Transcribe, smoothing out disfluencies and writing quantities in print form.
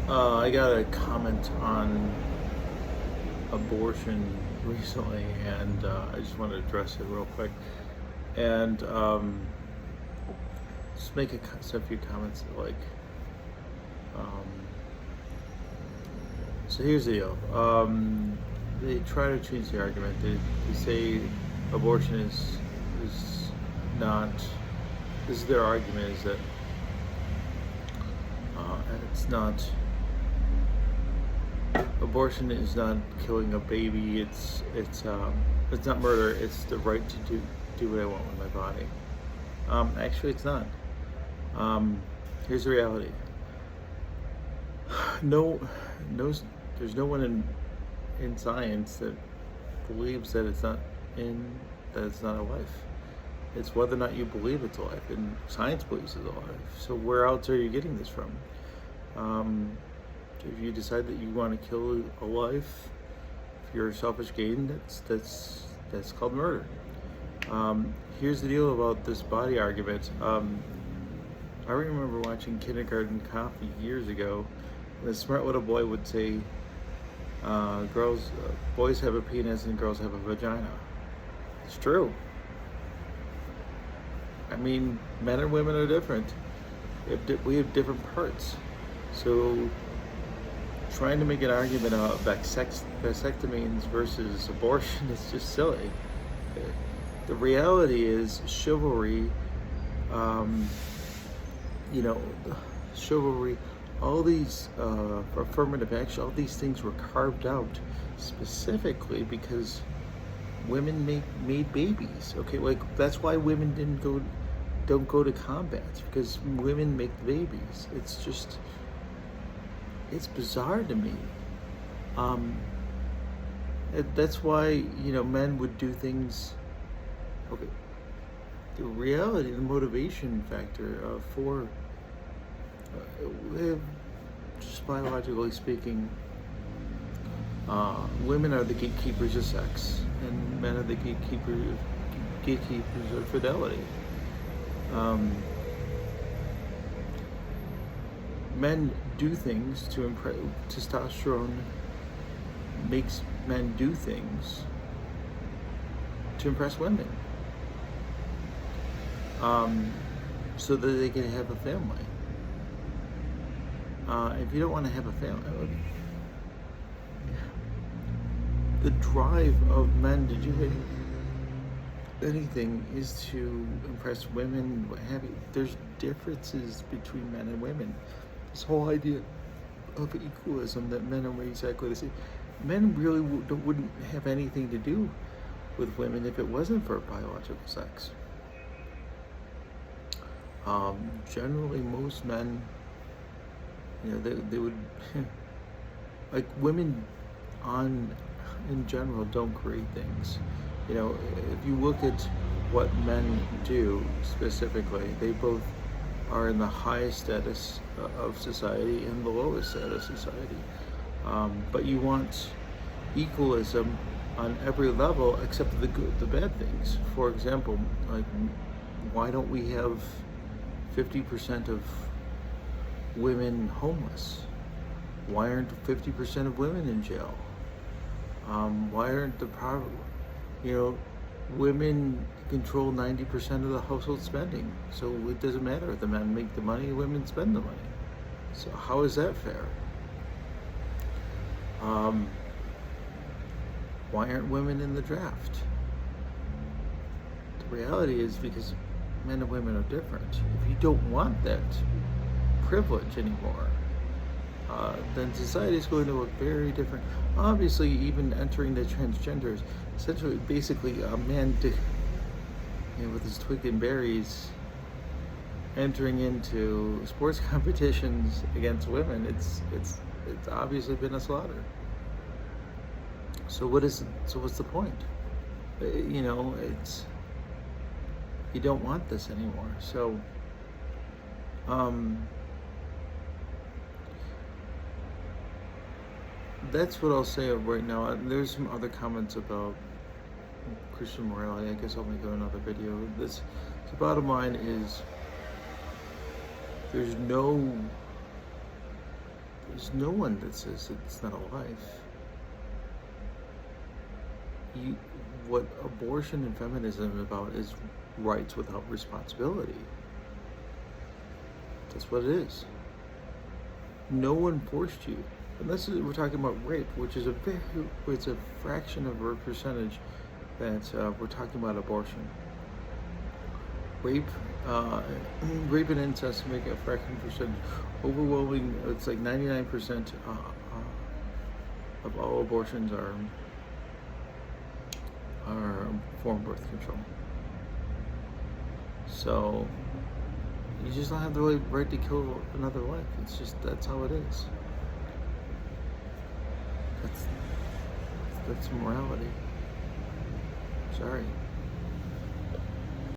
I got a comment on abortion recently, and I just want to address it real quick. And just make a few comments um, so here's the deal. They try to change the argument. They say abortion is not. This is their argument: is that it's not. Abortion is not killing a baby. It's not murder. It's the right to do what I want with my body. Actually, it's not. Here's the reality. No, no, there's no one in science that believes that it's not a life. It's whether or not you believe it's a life, and science believes it's a life. So where else are you getting this from? Um, if you decide that you want to kill a life for your selfish gain, that's called murder. Here's the deal about this body argument. I remember watching Kindergarten Cop years ago. The smart little boy would say, boys have a penis and girls have a vagina." It's true. I mean, men and women are different. We have different parts. So, trying to make an argument about vasectomies versus abortion is just silly. The reality is chivalry. Um, you know, chivalry. All these affirmative action, all these things were carved out specifically because women made babies. Okay, like that's why women don't go to combat, because women make the babies. It's bizarre to me. Um, that's why men would do things. Okay, the reality, the motivation factor for just biologically speaking, women are the gatekeepers of sex, and men are the gatekeepers of fidelity. Um, Men do things to impress. Testosterone makes men do things to impress women, so that they can have a family. If you don't want to have a family, the drive of men to do anything is to impress women, what have you. There's differences between men and women. This whole idea of equalism, that men are exactly the same. Men really wouldn't have anything to do with women if it wasn't for biological sex. Generally, most men, they would like women in general don't create things. If you look at what men do specifically, they both are in the highest status of society and the lowest status of society. But you want equalism on every level except the bad things. For example, like, why don't we have 50% of women homeless? Why aren't 50% of women in jail? Why aren't women control 90% of the household spending? So it doesn't matter if the men make the money, women spend the money. So how is that fair? Why aren't women in the draft? The reality is because men and women are different. If you don't want that privilege anymore, then society is going to look very different. Obviously, even entering the transgenders, essentially, basically, a man with his twig and berries, entering into sports competitions against women, it's obviously been a slaughter. So what's the point? It's, you don't want this anymore. So, that's what I'll say right now. There's some other comments about Christian morality. I guess I'll make another video. The bottom line is there's There's no one that says it's not a life. You, what abortion and feminism is about is rights without responsibility. That's what it is. No one forced you. Unless we're talking about rape, which is it's a fraction of a percentage that we're talking about abortion. Rape, rape and incest make a fraction percentage. Overwhelming, it's like 99% of all abortions are form birth control. So you just don't have the right to kill another life. It's just, that's how it is. That's morality. Sorry.